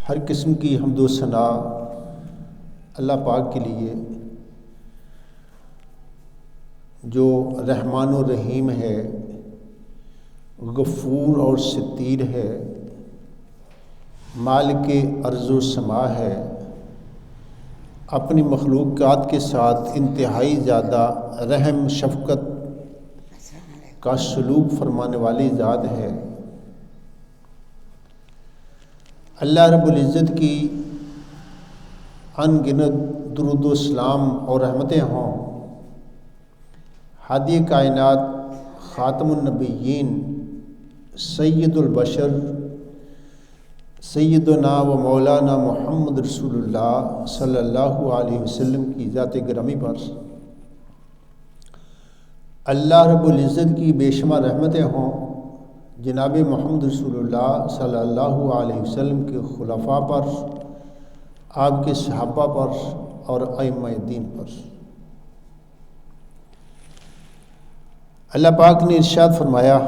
ہر قسم کی حمد و ثنا اللہ پاک کے لیے جو رحمان و رحیم ہے، غفور اور ستیر ہے، مالک ارض و سما ہے، اپنی مخلوقات کے ساتھ انتہائی زیادہ رحم شفقت کا سلوک فرمانے والی ذات ہے۔ اللہ رب العزت کی ان گنت درود و سلام اور رحمتیں ہوں ہادی کائنات خاتم النبیین سید البشر سیدنا و مولانا محمد رسول اللہ صلی اللہ علیہ وسلم کی ذات گرامی پر اللہ رب العزت کی بے شمار رحمتیں ہوں جناب محمد رسول اللہ صلی اللہ علیہ وسلم کے خلفاء پر، آپ کے صحابہ پر اور ائمہ دین پر۔ اللہ پاک نے ارشاد فرمایا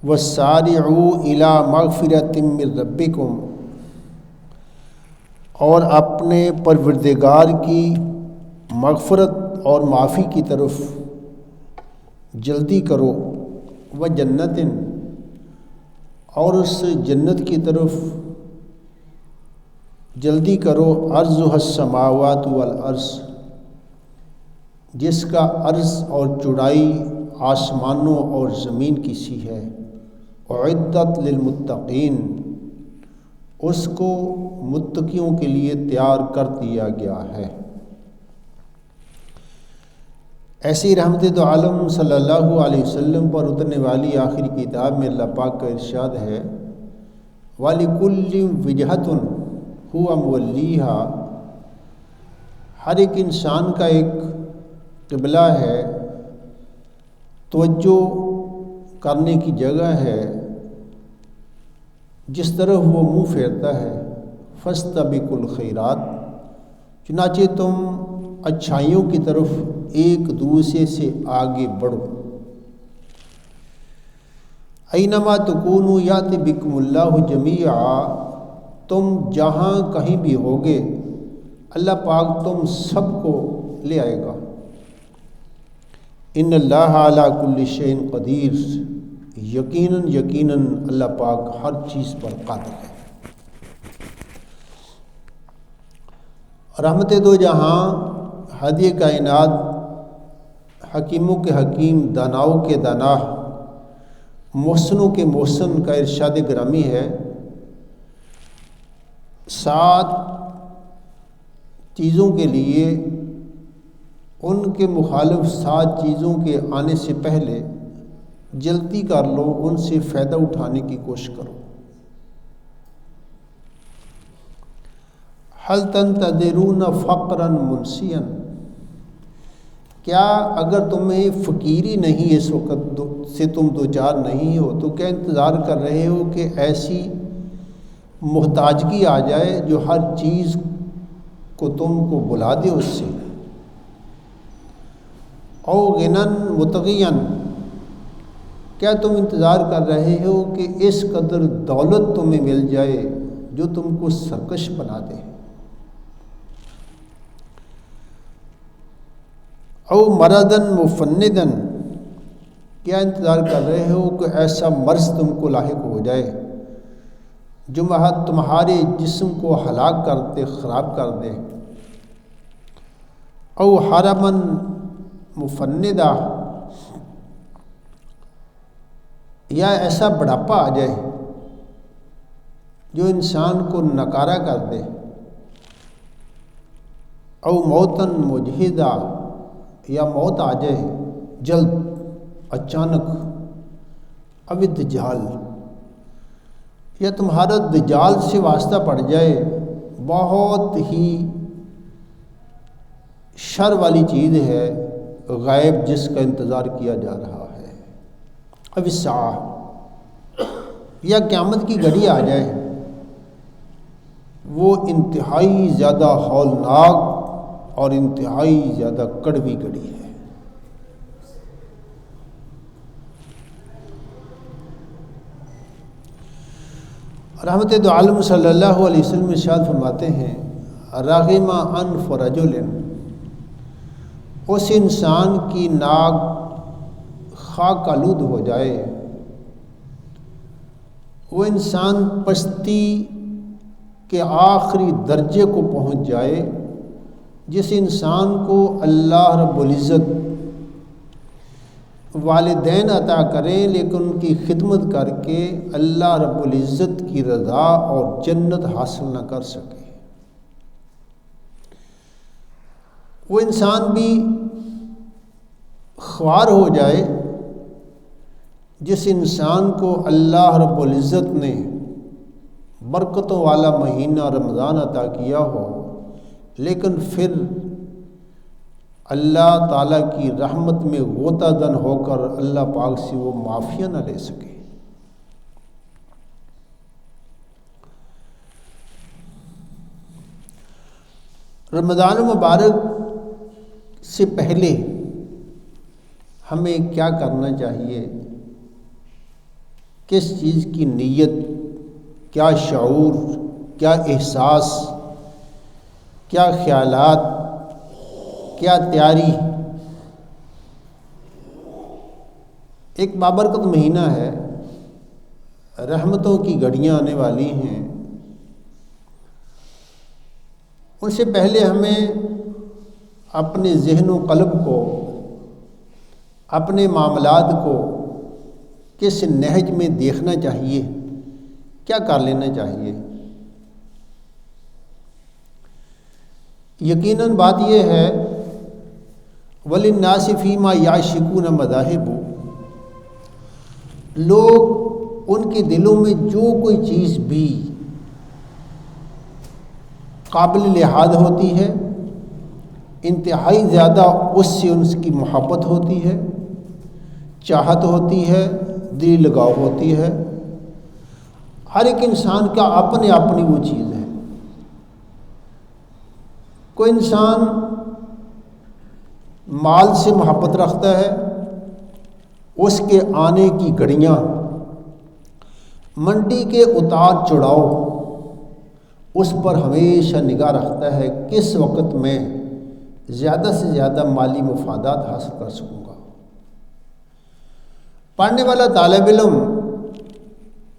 وَسَارِعُوا إِلَىٰ مَغْفِرَةٍ مِّن رَبِّكُمْ، اور اپنے پروردگار کی مغفرت اور معافی کی طرف جلدی کرو، وَجَنَّةٍ، اور اس جنت کی طرف جلدی کرو، عرضها السماوات والارض، جس کا عرض اور چوڑائی آسمانوں اور زمین کی سی ہے، اعدت للمتقین، اس کو متقیوں کے لیے تیار کر دیا گیا ہے۔ ایسی رحمت دو عالم صلی اللہ علیہ وسلم پر اترنے والی آخری کتاب میں اللہ پاک کا ارشاد ہے وَلِكُلِّ وِجْهَةٌ هُوَ مُوَلِّيهَا، ہر ایک انسان کا ایک قبلہ ہے، توجہ کرنے کی جگہ ہے، جس طرح وہ منہ پھیرتا ہے۔ فَاسْتَبِقُوا الْخَيْرَاتِ، چنانچہ تم اچھائیوں کی طرف ایک دوسرے سے آگے بڑھو۔ اَيْنَمَا تَكُونُوا يَأْتِ بِكُمُ اللَّهُ جَمِيعًا، تم جہاں کہیں بھی ہوگے اللہ پاک تم سب کو لے آئے گا۔ ان اللہ علی کل شیء قدیر، یقیناً اللہ پاک ہر چیز پر قادر ہے۔ رحمت دو جہاں، ہادی کائنات، حکیموں کے حکیم، داناؤں کے دانا، محسنوں کے محسن کا ارشاد گرامی ہے 7 چیزوں کے لیے ان کے مخالف 7 چیزوں کے آنے سے پہلے جلدی کر لو، ان سے فائدہ اٹھانے کی کوشش کرو۔ هل تنتظرون فقرا منسیا، کیا اگر تمہیں فقیری نہیں اس وقت سے تم دوچار نہیں ہو تو کیا انتظار کر رہے ہو کہ ایسی محتاجگی آ جائے جو ہر چیز کو تم کو بلا دے اس سے۔ او غنن متغین، کیا تم انتظار کر رہے ہو کہ اس قدر دولت تمہیں مل جائے جو تم کو سرکش بنا دے۔ او مردن مفندن، کیا انتظار کر رہے ہو کہ ایسا مرض تم کو لاحق ہو جائے جو تمہارے جسم کو ہلاک کر دے، خراب کر دے۔ او حرمن مفندہ، یا ایسا بڑھاپا آ جائے جو انسان کو نکارا کر دے۔ او موتن مجہدہ، یا موت آ جائے جلد اچانک۔ اب دجال، یا تمہارا دجال سے واسطہ پڑ جائے، بہت ہی شر والی چیز ہے، غائب جس کا انتظار کیا جا رہا ہے۔ اب الساعہ، یا قیامت کی گھڑی آ جائے، وہ انتہائی زیادہ ہولناک اور انتہائی زیادہ کڑوی گھڑی ہے۔ رحمت دو عالم صلی اللہ علیہ وسلم ارشاد فرماتے ہیں رغم انف رجل، اس انسان کی ناک خاک آلود ہو جائے، وہ انسان پستی کے آخری درجے کو پہنچ جائے، جس انسان کو اللہ رب العزت والدین عطا کریں لیکن ان کی خدمت کر کے اللہ رب العزت کی رضا اور جنت حاصل نہ کر سکے، وہ انسان بھی خوار ہو جائے جس انسان کو اللہ رب العزت نے برکتوں والا مہینہ رمضان عطا کیا ہو، لیکن پھر اللہ تعالیٰ کی رحمت میں غوطہ دن ہو کر اللہ پاک سے وہ معافیہ نہ لے سکے۔ رمضان مبارک سے پہلے ہمیں کیا کرنا چاہیے، کس چیز کی نیت، کیا شعور، کیا احساس، کیا خیالات، کیا تیاری۔ ایک بابرکت مہینہ ہے، رحمتوں کی گھڑیاں آنے والی ہیں، ان سے پہلے ہمیں اپنے ذہن و قلب کو، اپنے معاملات کو کس نہج میں دیکھنا چاہیے، کیا کر لینا چاہیے۔ یقیناً بات یہ ہے وَلِلنَّاسِ فِيمَا يَعْشِقُونَ مَذَاهِبُ، لوگ ان کے دلوں میں جو کوئی چیز بھی قابل لحاظ ہوتی ہے، انتہائی زیادہ اس سے ان کی محبت ہوتی ہے، چاہت ہوتی ہے، دل لگاؤ ہوتی ہے۔ ہر ایک انسان کا اپنی اپنی وہ چیز ہے۔ کوئی انسان مال سے محبت رکھتا ہے، اس کے آنے کی گھڑیاں، منڈی کے اتار چڑھاؤ، اس پر ہمیشہ نگاہ رکھتا ہے کس وقت میں زیادہ سے زیادہ مالی مفادات حاصل کر سکوں گا۔ پڑھنے والا طالب علم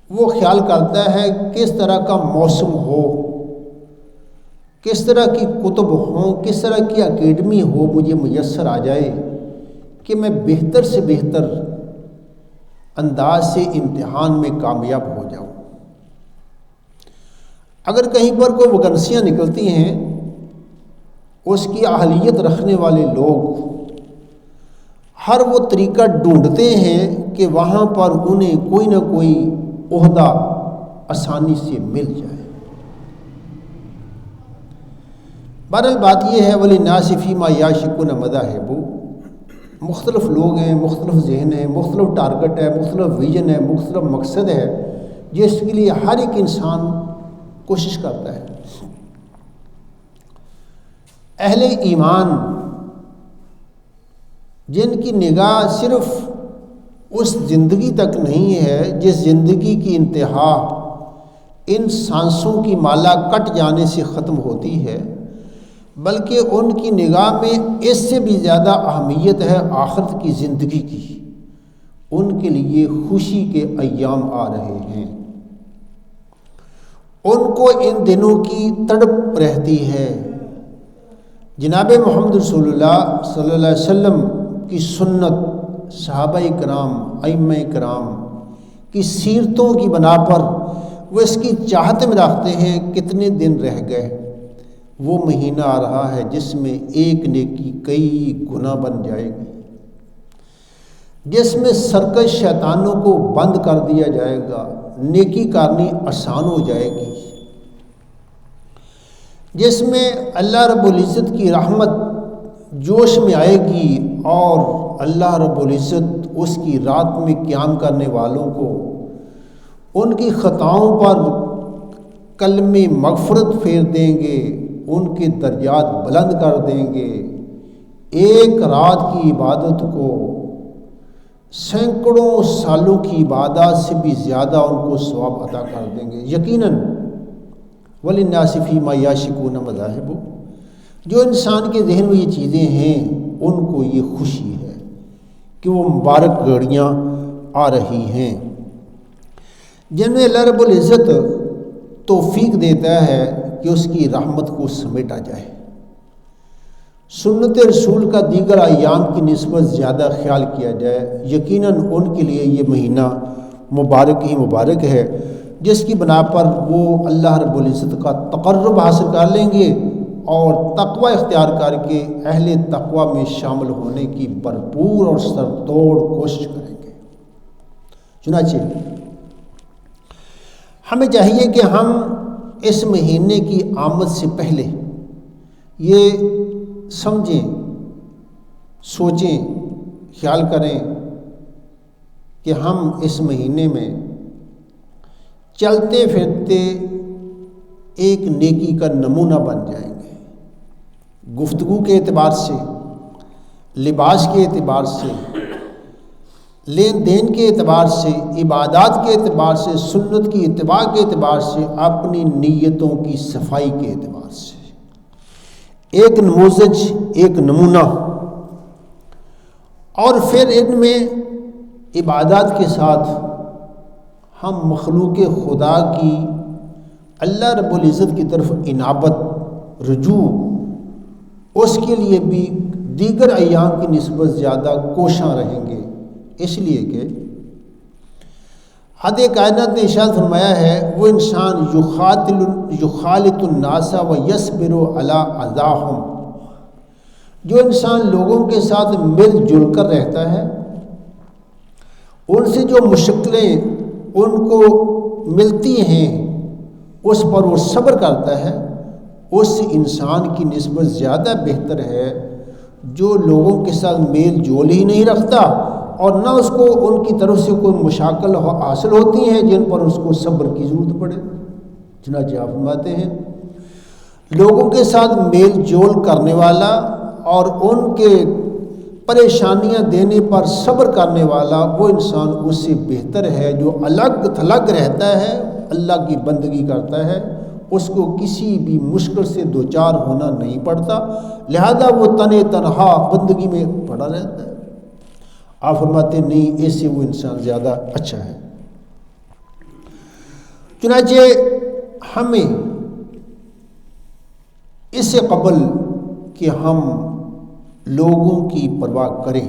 وہ خیال کرتا ہے کس طرح کا موسم ہو، کس طرح کی کتب ہوں، کس طرح کی اکیڈمی ہو مجھے میسر آ جائے کہ میں بہتر سے بہتر انداز سے امتحان میں کامیاب ہو جاؤں۔ اگر کہیں پر کوئی ویکنسیاں نکلتی ہیں، اس کی اہلیت رکھنے والے لوگ ہر وہ طریقہ ڈھونڈتے ہیں کہ وہاں پر انہیں کوئی نہ کوئی عہدہ آسانی سے مل جائے۔ بہرحال بات یہ ہے وَلِلنَّاسِ فِيمَا يَعْشِقُونَ مَذَاهِبُ، مختلف لوگ ہیں، مختلف ذہن ہیں، مختلف ٹارگٹ ہے، مختلف ویژن ہے، مختلف مقصد ہے، جس کے لیے ہر ایک انسان کوشش کرتا ہے۔ اہل ایمان جن کی نگاہ صرف اس زندگی تک نہیں ہے جس زندگی کی انتہا ان سانسوں کی مالا کٹ جانے سے ختم ہوتی ہے، بلکہ ان کی نگاہ میں اس سے بھی زیادہ اہمیت ہے آخرت کی زندگی کی، ان کے لیے خوشی کے ایام آ رہے ہیں۔ ان کو ان دنوں کی تڑپ رہتی ہے۔ جناب محمد رسول اللہ صلی اللہ علیہ وسلم کی سنت، صحابہ کرام، ائمہ کرام کی سیرتوں کی بنا پر وہ اس کی چاہت میں رکھتے ہیں کتنے دن رہ گئے، وہ مہینہ آ رہا ہے جس میں ایک نیکی کئی گنا بن جائے گی، جس میں سرکش شیطانوں کو بند کر دیا جائے گا، نیکی کرنی آسان ہو جائے گی، جس میں اللہ رب العزت کی رحمت جوش میں آئے گی اور اللہ رب العزت اس کی رات میں قیام کرنے والوں کو ان کی خطاؤں پر کلمے مغفرت پھیر دیں گے، ان کے درجات بلند کر دیں گے، ایک رات کی عبادت کو سینکڑوں سالوں کی عبادات سے بھی زیادہ ان کو ثواب عطا کر دیں گے یقیناً۔ وَلِلنَّاسِ فِي مَا يَشْكُونَ مَذَاهِبُ، جو انسان کے ذہن میں یہ چیزیں ہیں ان کو یہ خوشی ہے کہ وہ مبارک گھڑیاں آ رہی ہیں جن میں اللہ رب العزت توفیق دیتا ہے کہ اس کی رحمت کو سمیٹا جائے، سنت رسول کا دیگر ایام کی نسبت زیادہ خیال کیا جائے۔ یقیناً ان کے لیے یہ مہینہ مبارک ہی مبارک ہے جس کی بنا پر وہ اللہ رب العزت کا تقرب حاصل کر لیں گے اور تقوی اختیار کر کے اہل تقوی میں شامل ہونے کی بھرپور اور سرتوڑ کوشش کریں گے۔ چنانچہ ہمیں چاہیے کہ ہم اس مہینے کی آمد سے پہلے یہ سمجھیں، سوچیں، خیال کریں کہ ہم اس مہینے میں چلتے پھرتے ایک نیکی کا نمونہ بن جائیں گے، گفتگو کے اعتبار سے، لباس کے اعتبار سے، لین دین کے اعتبار سے، عبادات کے اعتبار سے، سنت کی اتباع کے اعتبار سے، اپنی نیتوں کی صفائی کے اعتبار سے ایک نموذج، ایک نمونہ۔ اور پھر ان میں عبادات کے ساتھ ہم مخلوق خدا کی اللہ رب العزت کی طرف انابت، رجوع، اس کے لیے بھی دیگر ایام کی نسبت زیادہ کوشاں رہیں گے، اس لیے کہ حد کائنات نے ارشاد فرمایا ہے وہ انسان یخالط الناس و یصبر علی اذاہم، جو انسان لوگوں کے ساتھ مل جل کر رہتا ہے، ان سے جو مشکلیں ان کو ملتی ہیں اس پر وہ صبر کرتا ہے، اس انسان کی نسبت زیادہ بہتر ہے جو لوگوں کے ساتھ میل جول ہی نہیں رکھتا اور نہ اس کو ان کی طرف سے کوئی مشاکل حاصل ہوتی ہیں جن پر اس کو صبر کی ضرورت پڑے۔ چنانچہ آپ فرماتے ہیں لوگوں کے ساتھ میل جول کرنے والا اور ان کے پریشانیاں دینے پر صبر کرنے والا وہ انسان اس سے بہتر ہے جو الگ تھلگ رہتا ہے، اللہ کی بندگی کرتا ہے، اس کو کسی بھی مشکل سے دوچار ہونا نہیں پڑتا، لہذا وہ تنہا بندگی میں پڑا رہتا ہے۔ آپ فرماتے نہیں، اس سے وہ انسان زیادہ اچھا ہے۔ چنانچہ ہمیں اس سے قبل کہ ہم لوگوں کی پرواہ کریں،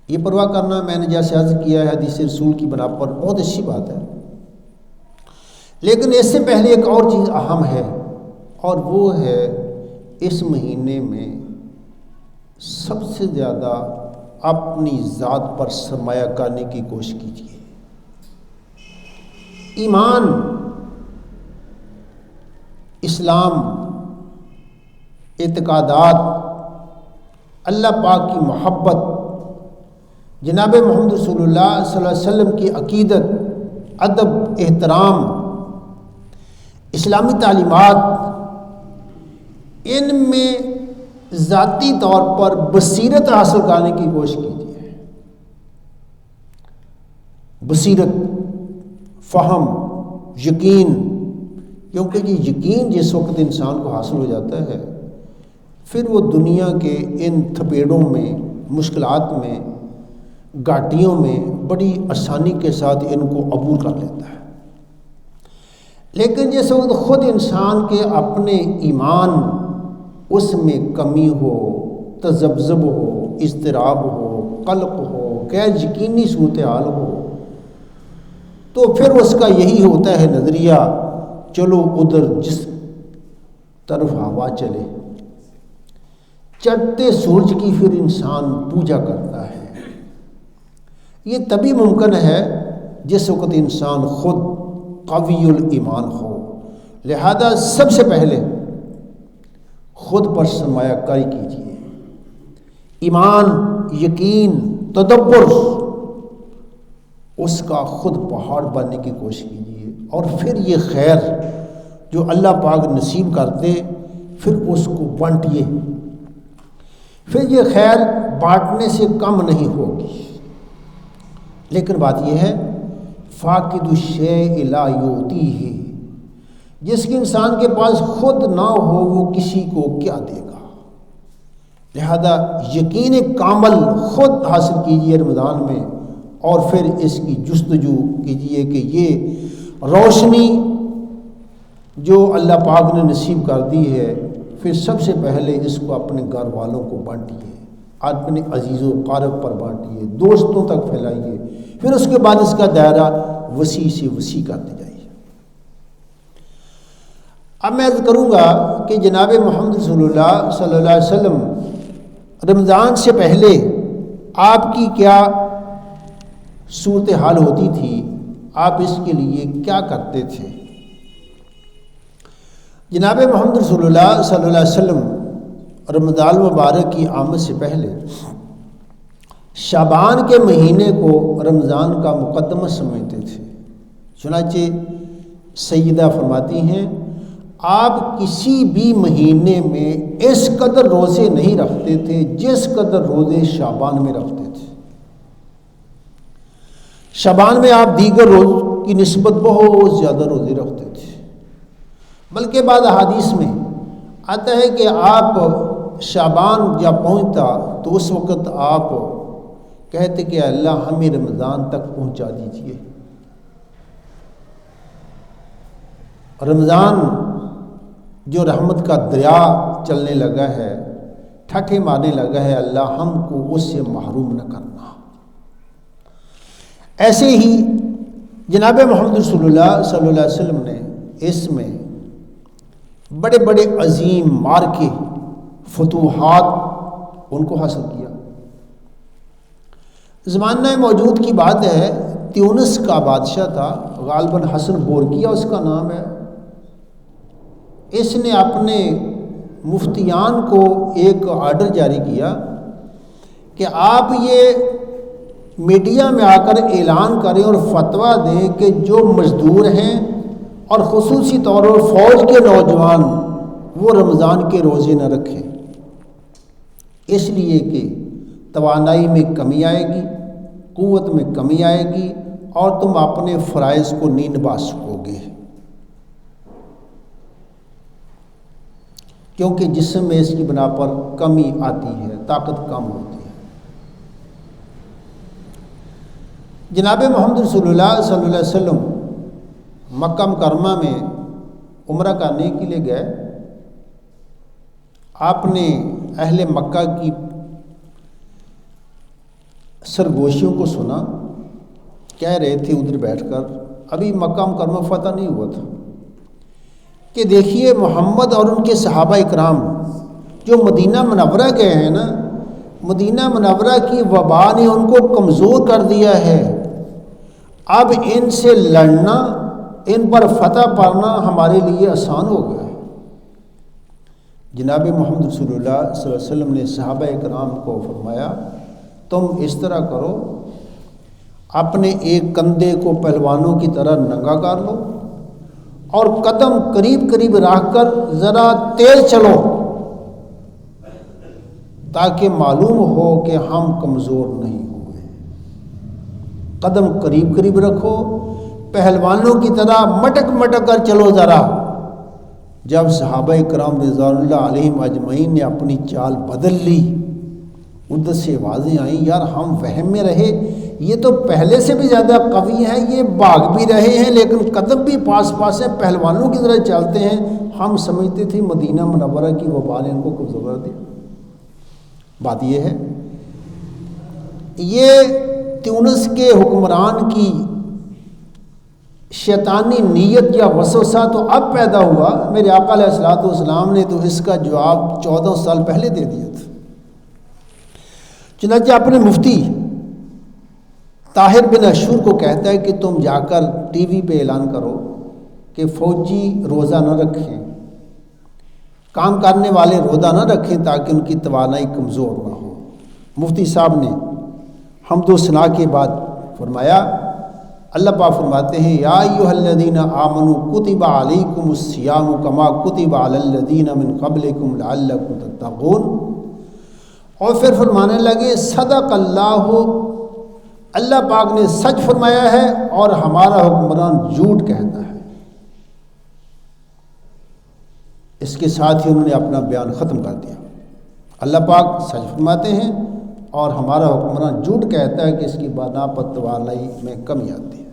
یہ پرواہ کرنا میں نے جیسے عرض کیا ہے حدیث رسول کی بنا پر بہت اچھی بات ہے، لیکن اس سے پہلے ایک اور چیز اہم ہے اور وہ ہے اس مہینے میں سب سے زیادہ اپنی ذات پر سرمایہ کرنے کی کوشش کیجیے۔ ایمان، اسلام، اعتقادات، اللہ پاک کی محبت، جناب محمد رسول اللہ صلی اللہ علیہ وسلم کی عقیدت، ادب، احترام، اسلامی تعلیمات، ان میں ذاتی طور پر بصیرت حاصل کرنے کی کوشش کیجیے۔ بصیرت، فہم، یقین، کیونکہ یہ یقین جس وقت انسان کو حاصل ہو جاتا ہے پھر وہ دنیا کے ان تھپیڑوں میں، مشکلات میں، گھاٹیوں میں بڑی آسانی کے ساتھ ان کو عبور کر لیتا ہے۔ لیکن جس وقت خود انسان کے اپنے ایمان اس میں کمی ہو، تذبذب ہو، اضطراب ہو، قلق ہو، غیر یقینی صورتحال ہو، تو پھر اس کا یہی ہوتا ہے نظریہ چلو ادھر جس طرف ہوا چلے، چڑھتے سورج کی پھر انسان پوجا کرتا ہے۔ یہ تبھی ممکن ہے جس وقت انسان خود قوی الایمان ہو، لہذا سب سے پہلے خود پر سرمایہ کاری کیجیے، ایمان، یقین، تدبر، اس کا خود پہاڑ بننے کی کوشش کیجیے، اور پھر یہ خیر جو اللہ پاک نصیب کرتے پھر اس کو بانٹیے۔ پھر یہ خیر بانٹنے سے کم نہیں ہوگی۔ لیکن بات یہ ہے فاقد الشیء لا یعطیہ، جس کے انسان کے پاس خود نہ ہو وہ کسی کو کیا دے گا۔ لہذا یقین کامل خود حاصل کیجیے رمضان میں، اور پھر اس کی جستجو کیجیے کہ یہ روشنی جو اللہ پاک نے نصیب کر دی ہے، پھر سب سے پہلے اس کو اپنے گھر والوں کو بانٹیے، اپنے عزیز و قارب پر بانٹیے، دوستوں تک پھیلائیے، پھر اس کے بعد اس کا دائرہ وسیع سے وسیع کرتے جائیے۔ اب میں عرض کروں گا کہ جناب محمد رسول اللہ صلی اللہ علیہ وسلم رمضان سے پہلے آپ کی کیا صورتحال ہوتی تھی، آپ اس کے لیے کیا کرتے تھے۔ جناب محمد رسول اللہ صلی اللہ علیہ وسلم رمضان مبارک کی آمد سے پہلے شعبان کے مہینے کو رمضان کا مقدمہ سمجھتے تھے۔ چنانچہ سیدہ فرماتی ہیں آپ کسی بھی مہینے میں اس قدر روزے نہیں رکھتے تھے جس قدر روزے شعبان میں رکھتے تھے۔ شعبان میں آپ دیگر روز کی نسبت بہت زیادہ روزے رکھتے تھے، بلکہ بعض احادیث میں آتا ہے کہ آپ شعبان جب پہنچتا تو اس وقت آپ کہتے کہ اللہ ہمیں رمضان تک پہنچا دیجیے۔ رمضان جو رحمت کا دریا چلنے لگا ہے، ٹھٹھے مارنے لگا ہے، اللہ ہم کو اس سے محروم نہ کرنا۔ ایسے ہی جناب محمد رسول اللہ صلی اللہ علیہ وسلم نے اس میں بڑے بڑے عظیم مارکے، فتوحات ان کو حاصل کیا۔ زمانہ موجود کی بات ہے، تیونس کا بادشاہ تھا، غالباً حسن بورکیہ اس کا نام ہے۔ اس نے اپنے مفتیان کو ایک آرڈر جاری کیا کہ آپ یہ میڈیا میں آ کر اعلان کریں اور فتویٰ دیں کہ جو مزدور ہیں اور خصوصی طور پر فوج کے نوجوان وہ رمضان کے روزے نہ رکھیں، اس لیے کہ توانائی میں کمی آئے گی، قوت میں کمی آئے گی، اور تم اپنے فرائض کو نہیں نبھا سکو گے، کیونکہ جسم میں اس کی بنا پر کمی آتی ہے، طاقت کم ہوتی ہے۔ جناب محمد رسول اللہ صلی اللہ علیہ وسلم مکہ مکرمہ میں عمرہ کرنے کے لیے گئے۔ آپ نے اہل مکہ کی سرگوشیوں کو سنا، کہہ رہے تھے ادھر بیٹھ کر، ابھی مکہ مکرمہ فتح نہیں ہوا تھا، کہ دیکھیے محمد اور ان کے صحابہ اکرام جو مدینہ منورہ گئے ہیں نا، مدینہ منورہ کی وبا نے ان کو کمزور کر دیا ہے، اب ان سے لڑنا، ان پر فتح پانا ہمارے لیے آسان ہو گیا ہے۔ جناب محمد رسول اللہ صلی اللہ علیہ وسلم نے صحابہ اکرام کو فرمایا تم اس طرح کرو، اپنے ایک کندھے کو پہلوانوں کی طرح ننگا کر لو اور قدم قریب قریب رکھ کر ذرا تیز چلو، تاکہ معلوم ہو کہ ہم کمزور نہیں ہوئے۔ قدم قریب قریب رکھو، پہلوانوں کی طرح مٹک مٹک کر چلو ذرا۔ جب صحابہ کرام رضوان اللہ علیہم اجمعین نے اپنی چال بدل لی، ادھر سے آوازیں آئیں، یار ہم وہم میں رہے، یہ تو پہلے سے بھی زیادہ قوی ہیں، یہ بھاگ بھی رہے ہیں لیکن قدم بھی پاس پاس ہے، پہلوانوں کی طرح چلتے ہیں، ہم سمجھتے تھے مدینہ منورہ کی وبا نے ان کو کمزور کر دیا۔ بات یہ ہے، یہ تیونس کے حکمران کی شیطانی نیت یا وسوسہ تو اب پیدا ہوا، میرے آقا علیہ الصلوۃ والسلام نے تو اس کا جواب 14 سال پہلے دے دیا تھا۔ چنانچہ اپنے مفتی طاہر بن اشور کو کہتا ہے کہ تم جا کر ٹی وی پہ اعلان کرو کہ فوجی روزہ نہ رکھیں، کام کرنے والے روزہ نہ رکھیں تاکہ ان کی توانائی کمزور نہ ہو۔ مفتی صاحب نے حمد و ثنا کے بعد فرمایا، اللہ پاک فرماتے ہیں یا ایھا الذین آمنوا کتب علیکم الصیام کما کتب علی الذین من قبلکم لعلکم تتقون۔ اور پھر فرمانے لگے صدق اللہ، اللہ پاک نے سچ فرمایا ہے اور ہمارا حکمران جھوٹ کہتا ہے۔ اس کے ساتھ ہی انہوں نے اپنا بیان ختم کر دیا۔ اللہ پاک سچ فرماتے ہیں اور ہمارا حکمران جھوٹ کہتا ہے کہ اس کی بنا پر توانائی میں کمی آتی ہے۔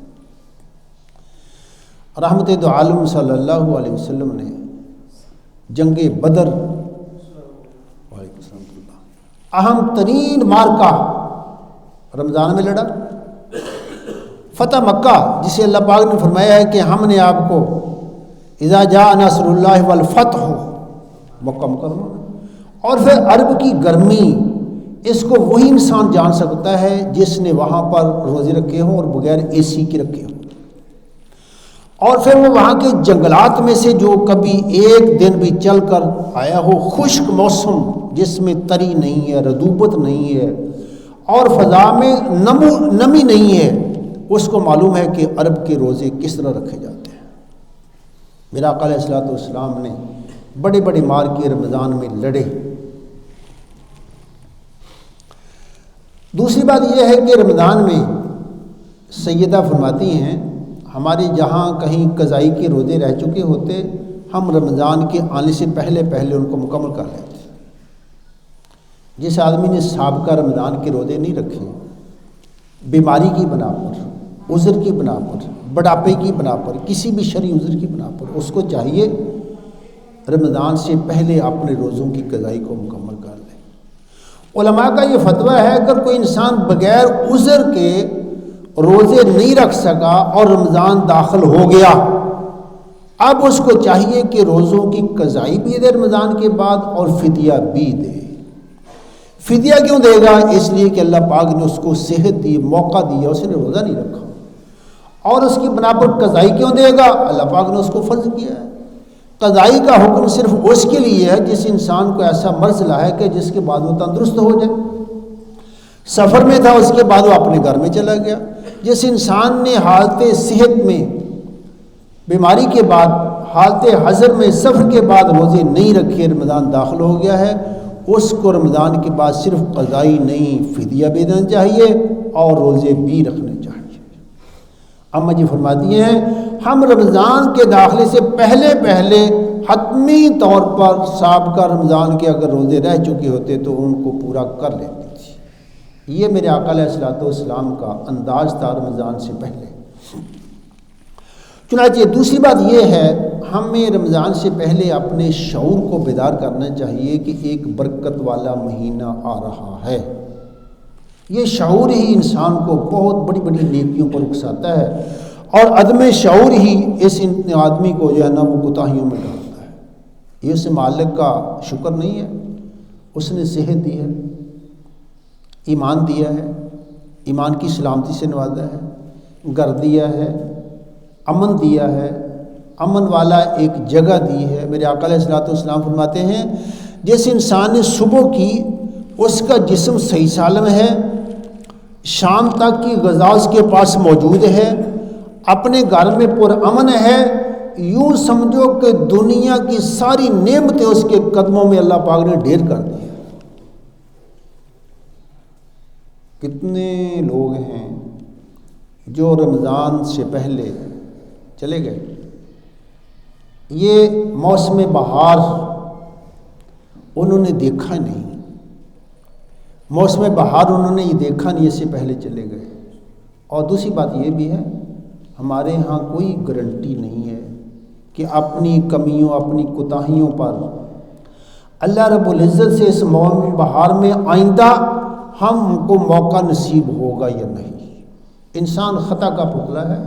رحمت دو عالم صلی اللہ علیہ وسلم نے جنگ بدر، وعلیکم السلام، اہم ترین مارکہ رمضان میں لڑا۔ فتح مکہ، جسے اللہ پاک نے فرمایا ہے کہ ہم نے آپ کو اذا جاء نصر اللہ والفتح، مکہ مکرمہ، اور پھر عرب کی گرمی، اس کو وہی انسان جان سکتا ہے جس نے وہاں پر روزے رکھے ہوں اور بغیر اے سی کے رکھے ہوں، اور پھر وہ وہاں کے جنگلات میں سے جو کبھی ایک دن بھی چل کر آیا ہو، خشک موسم جس میں تری نہیں ہے، رطوبت نہیں ہے اور فضا میں نمی نہیں ہے، اس کو معلوم ہے کہ عرب کے روزے کس طرح رکھے جاتے ہیں۔ میرا آقا علیہ الصلوۃ والسلام نے بڑے بڑے مارکے رمضان میں لڑے۔ دوسری بات یہ ہے کہ رمضان میں سیدہ فرماتی ہیں ہمارے جہاں کہیں قضائی کے روزے رہ چکے ہوتے، ہم رمضان کے آنے سے پہلے پہلے ان کو مکمل کر لیتے۔ جس آدمی نے سابقہ رمضان کے روزے نہیں رکھے، بیماری کی بنا پر، عذر کی بنا پر، بڑھاپے کی بنا پر، کسی بھی شرعی عذر کی بنا پر، اس کو چاہیے رمضان سے پہلے اپنے روزوں کی قضائی کو مکمل کر لے۔ علماء کا یہ فتویٰ ہے اگر کوئی انسان بغیر عذر کے روزے نہیں رکھ سکا اور رمضان داخل ہو گیا، اب اس کو چاہیے کہ روزوں کی قضائی بھی دے رمضان کے بعد اور فدیہ بھی دے۔ فدیہ کیوں دے گا؟ اس لیے کہ اللہ پاک نے اس کو صحت دی، موقع دیا، اس نے روزہ نہیں رکھا۔ اور اس کی بنا پر قضائی کیوں دے گا؟ اللہ پاک نے اس کو فرض کیا ہے۔ قضائی کا حکم صرف اس کے لیے ہے جس انسان کو ایسا مرض لا ہے کہ جس کے بعد وہ تندرست ہو جائے۔ سفر میں تھا، اس کے بعد وہ اپنے گھر میں چلا گیا۔ جس انسان نے حالت صحت میں، بیماری کے بعد، حالت حضر میں، سفر کے بعد روزے نہیں رکھے، رمضان داخل ہو گیا ہے، اس کو رمضان کے بعد صرف قضائی نہیں، فدیہ بھی دینا چاہیے اور روزے بھی رکھنے چاہیے۔ اما جی فرماتی ہیں ہم رمضان کے داخلے سے پہلے پہلے حتمی طور پر سابقہ رمضان کے اگر روزے رہ چکے ہوتے تو ان کو پورا کر لیتی تھی۔ یہ میرے آقا علیہ الصلوۃ والسلام کا انداز تھا رمضان سے پہلے۔ چنانچہ دوسری بات یہ ہے، ہمیں رمضان سے پہلے اپنے شعور کو بیدار کرنا چاہیے کہ ایک برکت والا مہینہ آ رہا ہے۔ یہ شعور ہی انسان کو بہت بڑی بڑی نیکیوں پر اکساتا ہے، اور عدم شعور ہی اس آدمی کو جو ہے نا وہ کوتاہیوں میں ڈالتا ہے۔ یہ اس مالک کا شکر نہیں ہے، اس نے صحت دی ہے، ایمان دیا ہے، ایمان کی سلامتی سے نوازا ہے، گھر دیا ہے، امن دیا ہے، امن والا ایک جگہ دی ہے۔ میرے آقا علیہ الصلوۃ والسلام فرماتے ہیں جس انسان نے صبح کی، اس کا جسم صحیح سالم ہے، شام تک کی غذا اس کے پاس موجود ہے، اپنے گھر میں پرامن ہے، یوں سمجھو کہ دنیا کی ساری نعمتیں اس کے قدموں میں اللہ پاک نے ڈھیر کر دی۔ کتنے لوگ ہیں جو رمضان سے پہلے چلے گئے، یہ موسم بہار انہوں نے دیکھا نہیں، موسم بہار انہوں نے یہ دیکھا نہیں، اس سے پہلے چلے گئے۔ اور دوسری بات یہ بھی ہے، ہمارے ہاں کوئی گارنٹی نہیں ہے کہ اپنی کمیوں، اپنی کوتاہیوں پر اللہ رب العزت سے اس موسم بہار میں آئندہ ہم کو موقع نصیب ہوگا یا نہیں۔ انسان خطا کا پتلا ہے،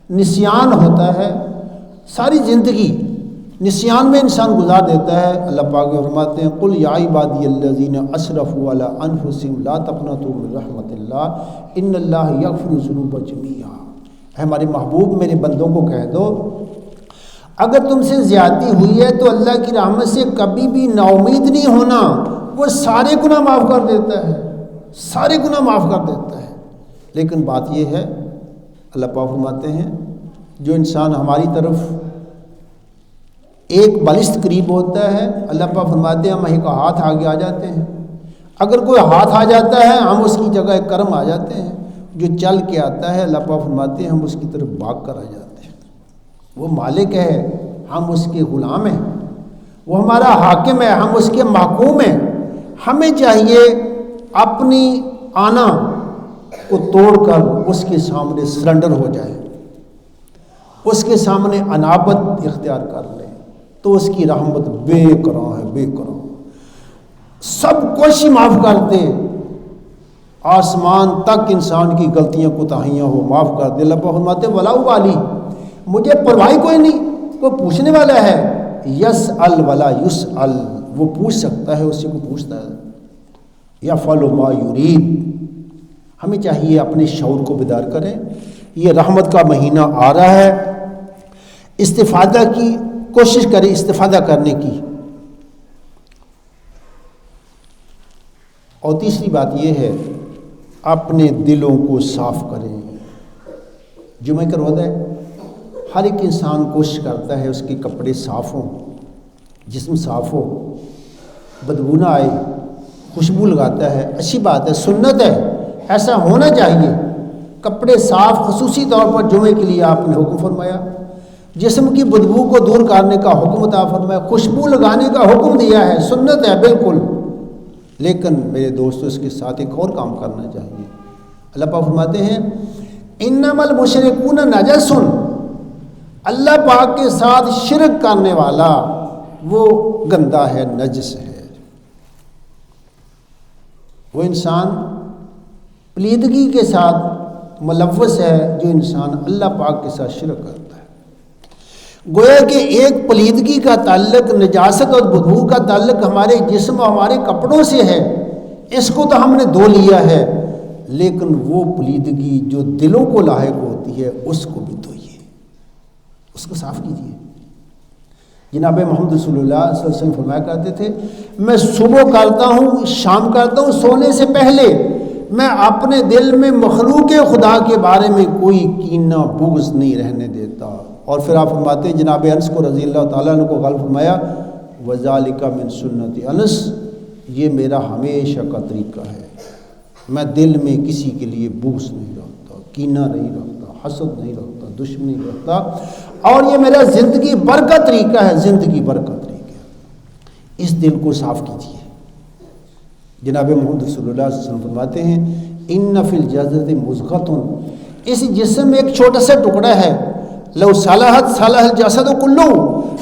نسیان ہوتا ہے، ساری زندگی نسیان میں انسان گزار دیتا ہے۔ اللہ پاک فرماتے ہیں قل یا عبادی الذین اسرفوا علی انفسہم لا تقنطوا من رحمت اللہ ان اللہ یغفر الذنوب جميعا۔ ہمارے محبوب میرے بندوں کو کہہ دو اگر تم سے زیادتی ہوئی ہے تو اللہ کی رحمت سے کبھی بھی نا امید نہیں ہونا، وہ سارے گناہ معاف کر دیتا ہے، سارے گناہ معاف کر دیتا ہے۔ لیکن بات یہ ہے، اللہ پاک فرماتے ہیں جو انسان ہماری طرف ایک بالشت قریب ہوتا ہے، اللہ پاک فرماتے ہیں ہم ایک ہاتھ آگے آ جاتے ہیں، اگر کوئی ہاتھ آ جاتا ہے ہم اس کی جگہ کرم آ جاتے ہیں، جو چل کے آتا ہے اللہ پاک فرماتے ہیں ہم اس کی طرف بھاگ کر آ جاتے ہیں۔ وہ مالک ہے، ہم اس کے غلام ہیں، وہ ہمارا حاکم ہے، ہم اس کے محکوم ہیں۔ ہمیں چاہیے اپنی آنا کو توڑ کر اس کے سامنے سرنڈر ہو جائے، اس کے سامنے انابت اختیار کر لیں، تو اس کی رحمت بے کرا ہے، بے کرا، سب کچھ ہی معاف کر دے، آسمان تک انسان کی غلطیاں کوتاہیاں ہو معاف کر دے۔ اللہ پاک فرماتے ولا ابالی، مجھے پرواہ کوئی نہیں، کوئی پوچھنے والا ہے، یسأل ولا یسأل، وہ پوچھ سکتا ہے، اسی کو پوچھتا ہے، یفعل ما یرید۔ ہمیں چاہیے اپنے شعور کو بیدار کریں، یہ رحمت کا مہینہ آ رہا ہے، استفادہ کی کوشش کریں، استفادہ کرنے کی۔ اور تیسری بات یہ ہے اپنے دلوں کو صاف کریں۔ جمعہ کا روزہ ہے، ہر ایک انسان کوشش کرتا ہے اس کے کپڑے صاف ہوں، جسم صاف ہو، بدبو نہ آئے، خوشبو لگاتا ہے، اچھی بات ہے، سنت ہے، ایسا ہونا چاہیے۔ کپڑے صاف، خصوصی طور پر جمعے کے لیے آپ نے حکم فرمایا، جسم کی بدبو کو دور کرنے کا حکم عطا فرمایا، خوشبو لگانے کا حکم دیا ہے، سنت ہے بالکل۔ لیکن میرے دوستو اس کے ساتھ ایک اور کام کرنا چاہیے۔ اللہ پاک فرماتے ہیں انما المشرکون نجس، اللہ پاک کے ساتھ شرک کرنے والا وہ گندا ہے، نجس ہے، وہ انسان پلیدگی کے ساتھ ملوث ہے جو انسان اللہ پاک کے ساتھ شرک کرتا ہے۔ گویا کہ ایک پلیدگی کا تعلق، نجاست اور بدبو کا تعلق ہمارے جسم اور ہمارے کپڑوں سے ہے، اس کو تو ہم نے دھو لیا ہے، لیکن وہ پلیدگی جو دلوں کو لاحق ہوتی ہے اس کو بھی دھوئیے، اس کو صاف کیجیے۔ جناب محمد رسول اللہ صلی اللہ علیہ وسلم فرمایا کرتے تھے میں صبح کرتا ہوں، شام کرتا ہوں، سونے سے پہلے میں اپنے دل میں مخلوق خدا کے بارے میں کوئی کینہ بغض نہیں رہنے دیتا۔ اور پھر آپ فرماتے ہیں جناب انس کو رضی اللہ تعالیٰ عنہ کو غالب فرمایا وذالک من سنت انس، یہ میرا ہمیشہ کا طریقہ ہے، میں دل میں کسی کے لیے بغض نہیں رکھتا، کینہ نہیں رکھتا، حسد نہیں رکھتا، دشمنی نہیں رکھتا، اور یہ میرا زندگی بھر کا طریقہ ہے، زندگی بھر کا طریقہ ہے۔ اس دل کو صاف کیجیے۔ جناب محمد رسول اللہ صلی اللہ علیہ وسلم فرماتے ہیں ان فی الجسد مضغۃ، اس جسم میں ایک چھوٹا سا ٹکڑا ہے، لو صلحت صلح الجسد کلہ،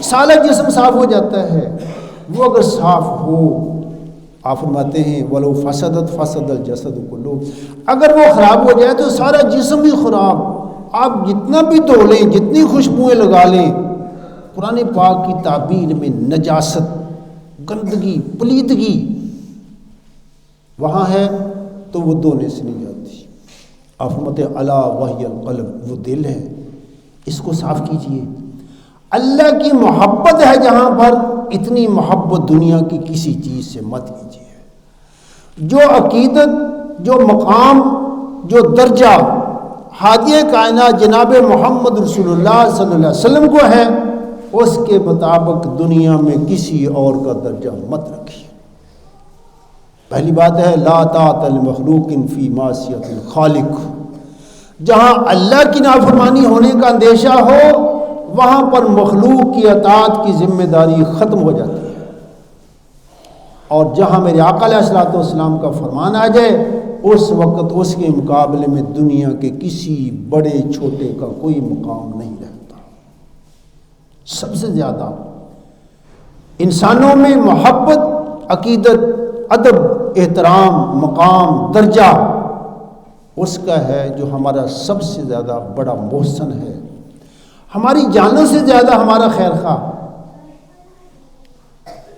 سارا جسم صاف ہو جاتا ہے، وہ اگر صاف ہو، آپ فرماتے ہیں ولو فسدت فسد الجسد کلہ، اگر وہ خراب ہو جائے تو سارا جسم بھی خراب۔ آپ جتنا بھی دھو لیں، جتنی خوشبوئیں لگا لیں، قرآن پاک کی تعبیر میں نجاست، گندگی، پلیدگی وہاں ہے تو وہ دھونے سے نہیں جاتی۔ آپ فرماتے ہیں الا وہی القلب، وہ دل ہے، اس کو صاف کیجیے۔ اللہ کی محبت ہے جہاں پر، اتنی محبت دنیا کی کسی چیز سے مت کیجیے۔ جو عقیدت، جو مقام، جو درجہ ہادی کائنات جناب محمد رسول اللہ صلی اللہ علیہ وسلم کو ہے، اس کے مطابق دنیا میں کسی اور کا درجہ مت رکھیے۔ پہلی بات ہے لا طاعۃ لمخلوق فی معصیۃ الخالق، جہاں اللہ کی نافرمانی ہونے کا اندیشہ ہو وہاں پر مخلوق کی اطاعت کی ذمہ داری ختم ہو جاتی ہے، اور جہاں میرے آقا علیہ الصلوۃ والسلام کا فرمان آ جائے اس وقت اس کے مقابلے میں دنیا کے کسی بڑے چھوٹے کا کوئی مقام نہیں رہتا۔ سب سے زیادہ انسانوں میں محبت، عقیدت، ادب، احترام، مقام، درجہ اس کا ہے جو ہمارا سب سے زیادہ بڑا محسن ہے، ہماری جانوں سے زیادہ ہمارا خیر خواہ۔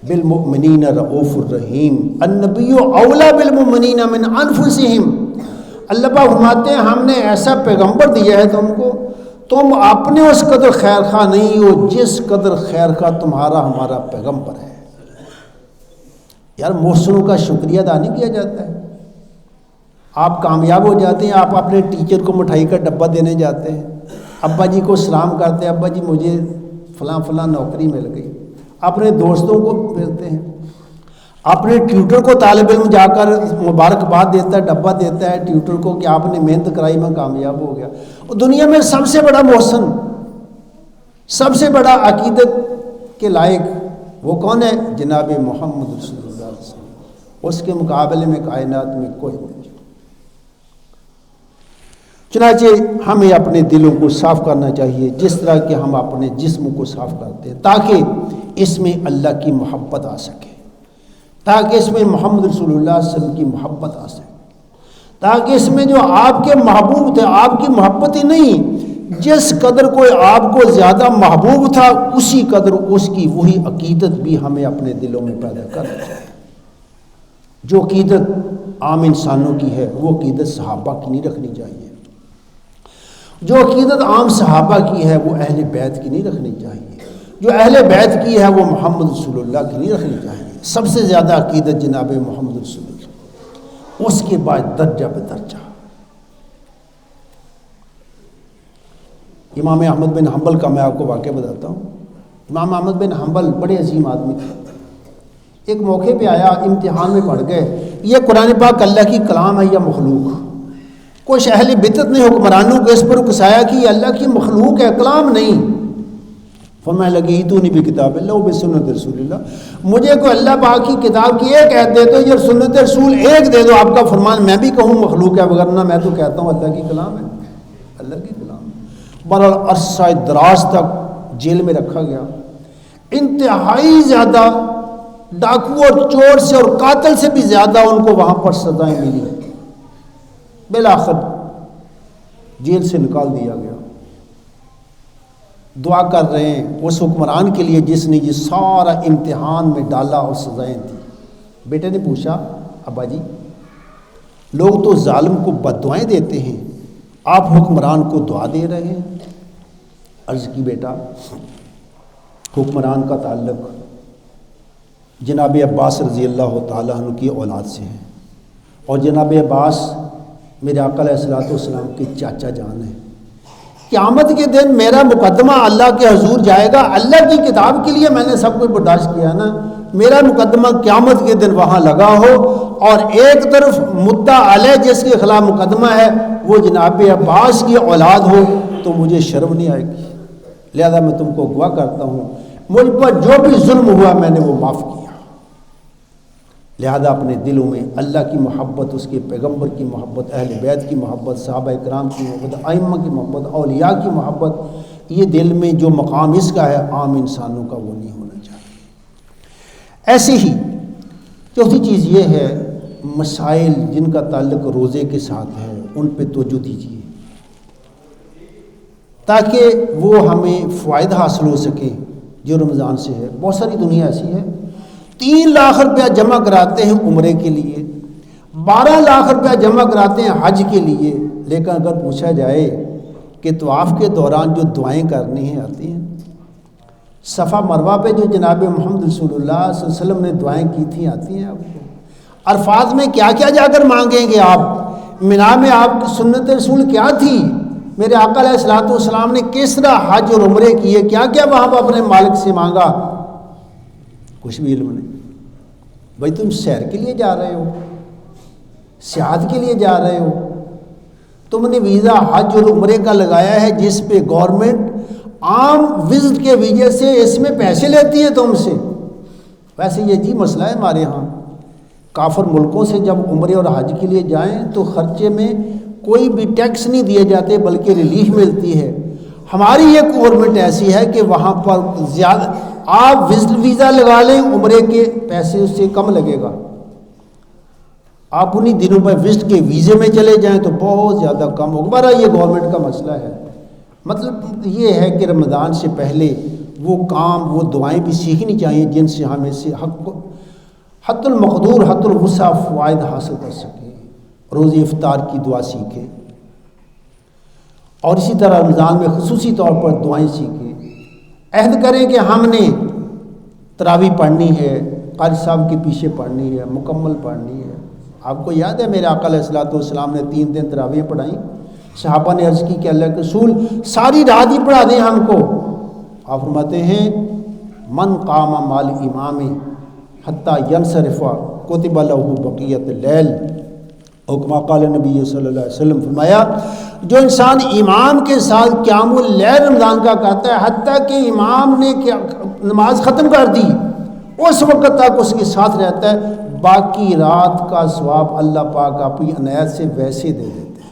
بالمؤمنین رؤوف الرحیم، النبی اولا بالمؤمنین من انفسہم، اللہ پاک فرماتے ہیں ہم نے ایسا پیغمبر دیا ہے تم کو، تم اپنے اس قدر خیر خواہ نہیں ہو جس قدر خیر خواہ تمہارا ہمارا پیغمبر ہے۔ یار محسنوں کا شکریہ ادا نہیں کیا جاتا ہے۔ آپ کامیاب ہو جاتے ہیں، آپ اپنے ٹیچر کو مٹھائی کا ڈبہ دینے جاتے ہیں، ابا جی کو سلام کرتے ہیں، ابا جی مجھے فلاں فلاں نوکری مل گئی، اپنے دوستوں کو بھیجتے ہیں، اپنے ٹیوٹر کو طالب علم جا کر مبارکباد دیتا ہے، ڈبہ دیتا ہے ٹیوٹر کو کہ آپ نے محنت کرائی، میں کامیاب ہو گیا. اور دنیا میں سب سے بڑا محسن، سب سے بڑا عقیدت کے لائق وہ کون ہے؟ جناب محمد رسول اللہ صلی اللہ علیہ وسلم. اس کے مقابلے میں کائنات میں کوئی نہیں. چنانچہ ہمیں اپنے دلوں کو صاف کرنا چاہیے جس طرح کہ ہم اپنے جسم کو صاف کرتے ہیں، تاکہ اس میں اللہ کی محبت آ سکے، تاکہ اس میں محمد رسول اللہ صلی اللہ علیہ وسلم کی محبت آ سکے، تاکہ اس میں جو آپ کے محبوب تھے، آپ کی محبت ہی نہیں، جس قدر کوئی آپ کو زیادہ محبوب تھا اسی قدر اس کی وہی عقیدت بھی ہمیں اپنے دلوں میں پیدا کرنا چاہیے. جو عقیدت عام انسانوں کی ہے وہ عقیدت صحابہ کی نہیں رکھنی چاہیے. جو عقیدت عام صحابہ کی ہے وہ اہل بیت کی نہیں رکھنی چاہیے. جو اہل بیت کی ہے وہ محمد رسول اللہ کی نہیں رکھنی چاہیے. سب سے زیادہ عقیدت جناب محمد رسول اللہ، اس کے بعد درجہ بدرجہ. امام احمد بن حنبل کا میں آپ کو واقعہ بتاتا ہوں. امام احمد بن حنبل بڑے عظیم آدمی تھے. ایک موقع پہ آیا، امتحان میں پڑھ گئے یہ قرآن پاک اللہ کی کلام ہے یا مخلوق. کچھ اہل بدعت نے حکمرانوں کو اس پر اکسایا کہ یہ اللہ کی مخلوق ہے، کلام نہیں. فرمانے لگے ایتونی بکتاب اللہ و بسنت رسول اللہ، مجھے کوئی اللہ پاک کی کتاب کی ایک آیت دے دو یا سنت رسول ایک دے دو، آپ کا فرمان میں بھی کہوں مخلوق ہے، وگرنہ میں تو کہتا ہوں اللہ کی کلام ہے، اللہ کی کلام ہے. بہرحال عرصہ دراز تک جیل میں رکھا گیا. انتہائی زیادہ ڈاکو اور چور سے اور قاتل سے بھی زیادہ ان کو وہاں پر سزائیں ملی. بالآخر جیل سے نکال دیا گیا. دعا کر رہے ہیں اس حکمران کے لیے جس نے یہ سارا امتحان میں ڈالا اور سزائیں دی. بیٹے نے پوچھا ابا جی لوگ تو ظالم کو بد دعائیں دیتے ہیں، آپ حکمران کو دعا دے رہے ہیں. عرض کی بیٹا حکمران کا تعلق جناب عباس رضی اللہ تعالیٰ عنہ کی اولاد سے ہے، اور جناب عباس میرے آقا علیہ الصلوۃ والسلام کے چاچا جان ہیں. قیامت کے دن میرا مقدمہ اللہ کے حضور جائے گا. اللہ کی کتاب کے لیے میں نے سب کچھ برداشت کیا نا، میرا مقدمہ قیامت کے دن وہاں لگا ہو اور ایک طرف مدعا علیہ جس کے خلاف مقدمہ ہے وہ جناب عباس کی اولاد ہو تو مجھے شرم نہیں آئے گی. لہذا میں تم کو گواہ کرتا ہوں مجھ پر جو بھی ظلم ہوا میں نے وہ معاف کیا. لہذا اپنے دلوں میں اللہ کی محبت، اس کے پیغمبر کی محبت، اہل بیت کی محبت، صحابہ کرام کی محبت، ائمہ کی محبت، اولیاء کی محبت، یہ دل میں جو مقام اس کا ہے عام انسانوں کا وہ نہیں ہونا چاہیے. ایسی ہی چوتھی چیز یہ ہے مسائل جن کا تعلق روزے کے ساتھ ہے ان پہ توجہ دیجیے تاکہ وہ ہمیں فائدہ حاصل ہو سکے جو رمضان سے ہے. بہت ساری دنیا ایسی ہے 3 لاکھ روپیہ جمع کراتے ہیں عمرے کے لیے، 12 لاکھ روپیہ جمع کراتے ہیں حج کے لیے، لیکن اگر پوچھا جائے کہ طواف کے دوران جو دعائیں کرنی ہیں آتی ہیں، صفا مروہ پہ جو جناب محمد رسول اللہ صلی اللہ علیہ وسلم نے دعائیں کی تھیں آتی ہیں آپ کو، عرفات میں کیا کیا جا کر مانگیں گے آپ، مینا میں آپ کی سنت رسول کیا تھی، میرے آقا علیہ الصلوۃ والسلام نے کس طرح حج اور عمرے کیے، کیا کیا وہاں پر اپنے مالک سے مانگا، کچھ بھی علم نہیں. بھائی تم سیر کے لیے جا رہے ہو، سیاحت کے لیے جا رہے ہو، تم نے ویزا حج اور عمرے کا لگایا ہے جس پہ گورنمنٹ عام وزٹ کے ویزے سے اس میں پیسے لیتی ہے تم سے. ویسے یہ عجیب مسئلہ ہے ہمارے ہاں، کافر ملکوں سے جب عمرے اور حج کے لیے جائیں تو خرچے میں کوئی بھی ٹیکس نہیں دیے جاتے بلکہ ریلیف ملتی ہے. ہماری یہ گورنمنٹ ایسی ہے کہ وہاں پر زیادہ آپ ویزا لگا لیں عمرے کے پیسے اس سے کم لگے گا، آپ انہی دنوں پر وزٹ کے ویزے میں چلے جائیں تو بہت زیادہ کم ہوگا. بارہ یہ گورنمنٹ کا مسئلہ ہے. مطلب یہ ہے کہ رمضان سے پہلے وہ کام وہ دعائیں بھی سیکھنی چاہیے جن سے ہمیں سے حت المقدور حت الوسع فوائد حاصل کر سکیں. روزے افطار کی دعا سیکھیں اور اسی طرح رمضان میں خصوصی طور پر دعائیں سیکھیں. عہد کریں کہ ہم نے تراویح پڑھنی ہے، قاری صاحب کے پیچھے پڑھنی ہے، مکمل پڑھنی ہے. آپ کو یاد ہے میرے آقا علیہ الصلوۃ والسلام نے 3 دن تراویح پڑھائیں. صحابہ نے عرض کی کہ اللہ کے رسول ساری رات ہی پڑھا دیں ہم کو. آپ فرماتے ہیں من قام مال امام حتیٰ ینصرف کتب لہ بقیت اللیل، اور کما قال نبی صلی اللہ علیہ وسلم، فرمایا جو انسان امام کے ساتھ قیام اللیل رمضان کا کرتا ہے حتیٰ کہ امام نے نماز ختم کر دی، اس وقت تک اس کے ساتھ رہتا ہے، باقی رات کا ثواب اللہ پاک اپنی عنایت سے ویسے دے دیتے ہیں۔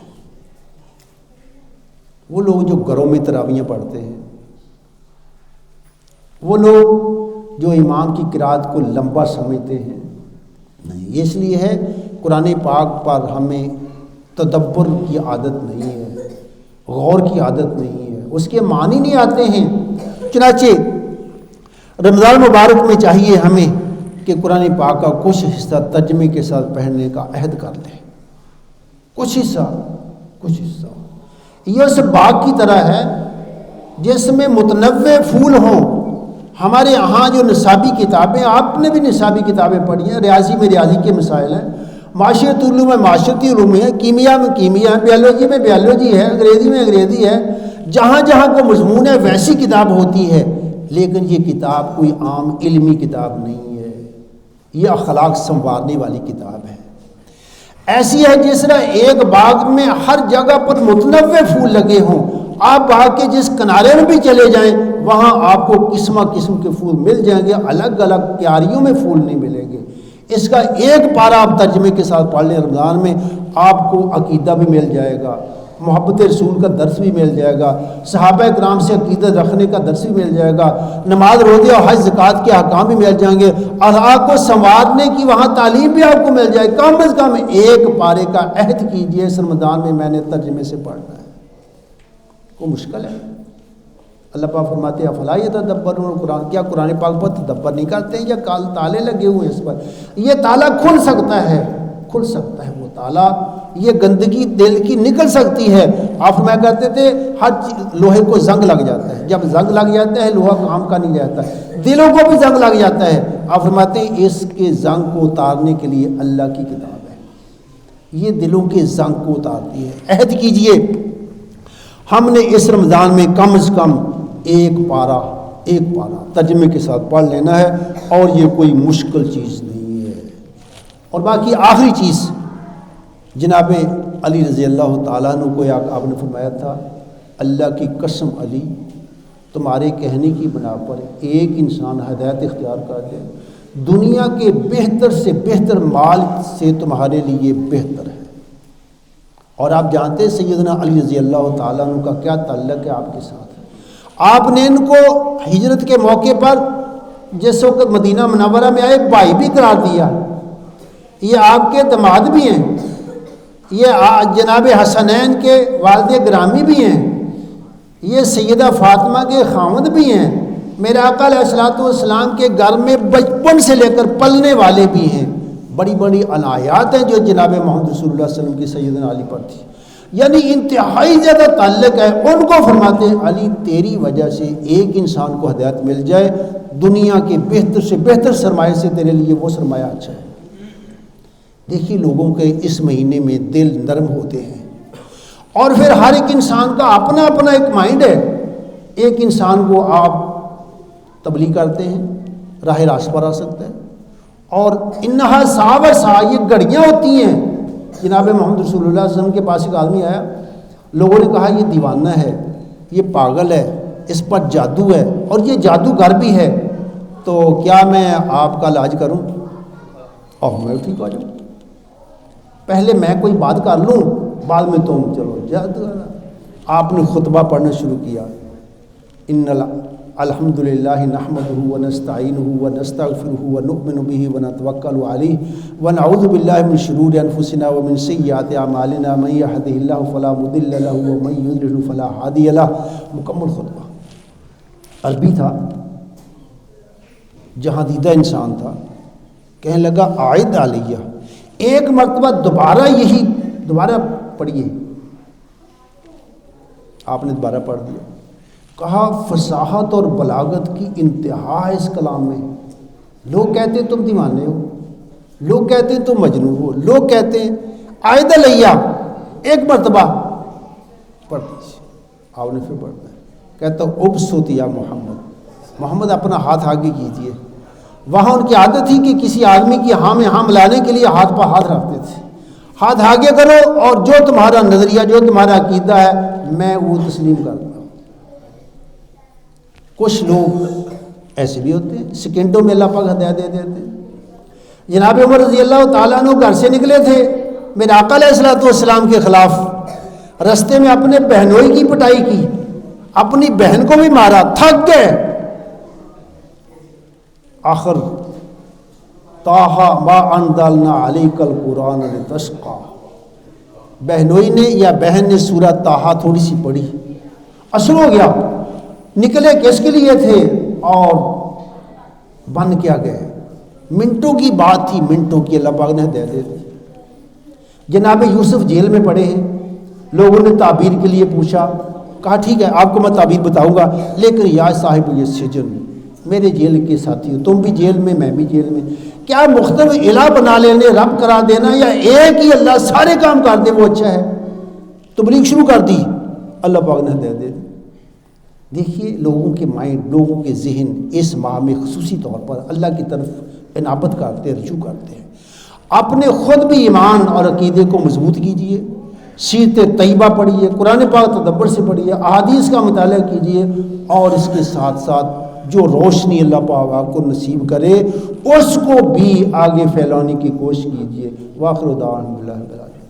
وہ لوگ جو گھروں میں تراویحیں پڑھتے ہیں، وہ لوگ جو امام کی قرات کو لمبا سمجھتے ہیں، نہیں، اس لیے ہے قرآن پاک پر ہمیں تدبر کی عادت نہیں ہے، غور کی عادت نہیں ہے، اس کے معنی نہیں آتے ہیں۔ چنانچہ رمضان مبارک میں چاہیے ہمیں کہ قرآن پاک کا کچھ حصہ ترجمے کے ساتھ پڑھنے کا عہد کر لیں، کچھ حصہ۔ یہ اس باغ کی طرح ہے جس میں متنوع پھول ہوں۔ ہمارے یہاں جو نصابی کتابیں، آپ نے بھی نصابی کتابیں پڑھی ہیں، ریاضی میں ریاضی کے مسائل ہیں، معاشرتی علوم میں معاشرتی علوم ہے، کیمیا میں کیمیا ہے، بیالوجی میں بیالوجی ہے، انگریزی میں انگریزی ہے، جہاں جہاں کو مضمون ہے ویسی کتاب ہوتی ہے، لیکن یہ کتاب کوئی عام علمی کتاب نہیں ہے، یہ اخلاق سنوارنے والی کتاب ہے۔ ایسی ہے جس طرح ایک باغ میں ہر جگہ پر متنوع پھول لگے ہوں، آپ باغ کے جس کنارے میں بھی چلے جائیں وہاں آپ کو قسم قسم کے پھول مل جائیں گے، الگ الگ کیاریوں میں پھول نہیں ملیں گے۔ اس کا ایک پارہ آپ ترجمے کے ساتھ پڑھ لیں رمضان میں، آپ کو عقیدہ بھی مل جائے گا، محبت رسول کا درس بھی مل جائے گا، صحابہ کرام سے عقیدت رکھنے کا درس بھی مل جائے گا، نماز روزے اور حج زکوٰۃ کے احکام بھی مل جائیں گے، اور آپ کو سنوارنے کی وہاں تعلیم بھی آپ کو مل جائے۔ کم از کم ایک پارے کا عہد کیجئے اس رمضان میں نے ترجمے سے پڑھنا ہے، وہ مشکل ہے۔ اللہ پاک فرماتے ہیں افلا یتدبرون القرآن، کیا قرآن پاک پر تدبر نہیں کرتے ہیں، یا تالے لگے ہوئے اس پر؟ یہ تالا کھل سکتا ہے وہ تالا، یہ گندگی دل کی نکل سکتی ہے۔ آپ فرمایا کرتے تھے ہر لوہے کو زنگ لگ جاتا ہے، جب زنگ لگ جاتا ہے لوہا کام کا نہیں رہتا، دلوں کو بھی زنگ لگ جاتا ہے۔ آپ فرماتے ہیں اس کے زنگ کو اتارنے کے لیے اللہ کی کتاب ہے، یہ دلوں کے زنگ کو اتارتی ہے۔ عہد کیجئے ہم نے اس رمضان میں کم از کم ایک پارہ ترجمے کے ساتھ پڑھ لینا ہے، اور یہ کوئی مشکل چیز نہیں ہے۔ اور باقی آخری چیز، جناب علی رضی اللہ تعالیٰ عنہ کو آپ نے فرمایا تھا اللہ کی قسم علی تمہارے کہنے کی بنا پر ایک انسان ہدایت اختیار کر لے، دنیا کے بہتر سے بہتر مال سے تمہارے لیے بہتر ہے۔ اور آپ جانتے ہیں سیدنا علی رضی اللہ تعالیٰ عنہ کا کیا تعلق ہے آپ کے ساتھ۔ آپ نے ان کو ہجرت کے موقع پر جس وقت مدینہ منورہ میں آئے بھائی بھی قرار دیا، یہ آپ کے داماد بھی ہیں، یہ جناب حسنین کے والد گرامی بھی ہیں، یہ سیدہ فاطمہ کے خاوند بھی ہیں، میرے آقا علیہ الصلوۃ والسلام کے گھر میں بچپن سے لے کر پلنے والے بھی ہیں۔ بڑی بڑی عنایات ہیں جو جناب محمد رسول اللہ صلی اللہ علیہ وسلم کی سیدنا علی پر تھی، یعنی انتہائی زیادہ تعلق ہے۔ ان کو فرماتے ہیں علی تیری وجہ سے ایک انسان کو ہدایت مل جائے، دنیا کے بہتر سے بہتر سرمایہ سے تیرے لیے وہ سرمایہ اچھا ہے۔ دیکھیے لوگوں کے اس مہینے میں دل نرم ہوتے ہیں، اور پھر ہر ایک انسان کا اپنا اپنا ایک مائنڈ ہے۔ ایک انسان کو آپ تبلیغ کرتے ہیں راہ راست پر آ سکتا ہے، اور انہا ساور سا یہ گھڑیاں ہوتی ہیں۔ جناب محمد رسول اللہ صلی اللہ علیہ وسلم کے پاس ایک آدمی آیا، لوگوں نے کہا یہ دیوانہ ہے، یہ پاگل ہے، اس پر جادو ہے اور یہ جادوگر بھی ہے، تو کیا میں آپ کا علاج کروں؟ اور میں ٹھیک ہو جاؤں، پہلے میں کوئی بات کر لوں بعد میں تم چلو جادوگر۔ آپ نے خطبہ پڑھنا شروع کیا، ان الحمد للہ نحمدہ ونستعینہ ونستغفرہ ونؤمن بہ ونتوکل علیہ ونعوذ باللہ من شرور انفسنا ومن سیئات اعمالنا من یہدہ اللہ فلا مضل لہ ومن یضلل فلا ہادی لہ۔ مکمل خطبہ عربی تھا، جہاں دیدہ انسان تھا، کہنے لگا عائد علیہ، ایک مرتبہ دوبارہ پڑھیے۔ آپ نے دوبارہ پڑھ دیا، کہا فصاحت اور بلاغت کی انتہا ہے اس کلام میں۔ لوگ کہتے ہیں تم دیوانے ہو، لوگ کہتے ہیں تم مجنون ہو، لوگ کہتے ہیں عائد علیہ، ایک مرتبہ پڑھ دیجیے۔ آپ نے پھر پڑھنا ہے، کہتا ابسط یا محمد، محمد اپنا ہاتھ آگے کیجیے، وہاں ان کی عادت تھی کہ کسی آدمی کی ہاں میں ہاں ملانے کے لیے ہاتھ پہ ہاتھ رکھتے تھے، ہاتھ آگے کرو اور جو تمہارا نظریہ جو تمہارا عقیدہ ہے میں وہ تسلیم کرتا ہوں۔ کچھ لوگ ایسے بھی ہوتے ہیں، سیکنڈوں میں اللہ پاک ہدایت دے دیتے ہیں۔ جناب عمر رضی اللہ تعالیٰ عنہ گھر سے نکلے تھے میرے آقا علیہ الصلوۃ والسلام کے خلاف، رستے میں اپنے بہنوئی کی پٹائی کی، اپنی بہن کو بھی مارا، تھک گئے، آخر طٰہٰ ما انزلنا علیک القرآن لتشقیٰ، بہنوئی نے یا بہن نے سورہ طٰہٰ تھوڑی سی پڑھی، اثر ہو گیا، نکلے کس کے لیے تھے اور بن کیا گئے، منٹوں کی بات تھی، منٹوں کی، اللہ پاک نے ہدایت دے دی۔ جناب یوسف جیل میں پڑے ہیں، لوگوں نے تعبیر کے لیے پوچھا، کہا ٹھیک ہے آپ کو میں تعبیر بتاؤں گا، لیکن یا صاحب یہ سجن، میرے جیل کے ساتھی ہو، تم بھی جیل میں میں بھی جیل میں، کیا مختلف الہ بنا لینے، رب کرا دینا، یا ایک ہی اللہ سارے کام کر دے وہ اچھا ہے؟ تبلیغ شروع کر دی، اللہ پاک نے ہدایت دے دی۔ دیکھیے لوگوں کے مائنڈ، لوگوں کے ذہن اس ماہ میں خصوصی طور پر اللہ کی طرف انابت کرتے ہیں، رجوع کرتے ہیں۔ اپنے خود بھی ایمان اور عقیدے کو مضبوط کیجئے، سیرت طیبہ پڑھیے، قرآن پاک تدبر سے پڑھیے، احادیث کا مطالعہ کیجئے، اور اس کے ساتھ ساتھ جو روشنی اللہ پاک آپ کو نصیب کرے اس کو بھی آگے پھیلانے کی کوشش کیجئے۔ وآخر دعوانا الحمدللہ رب العالمین۔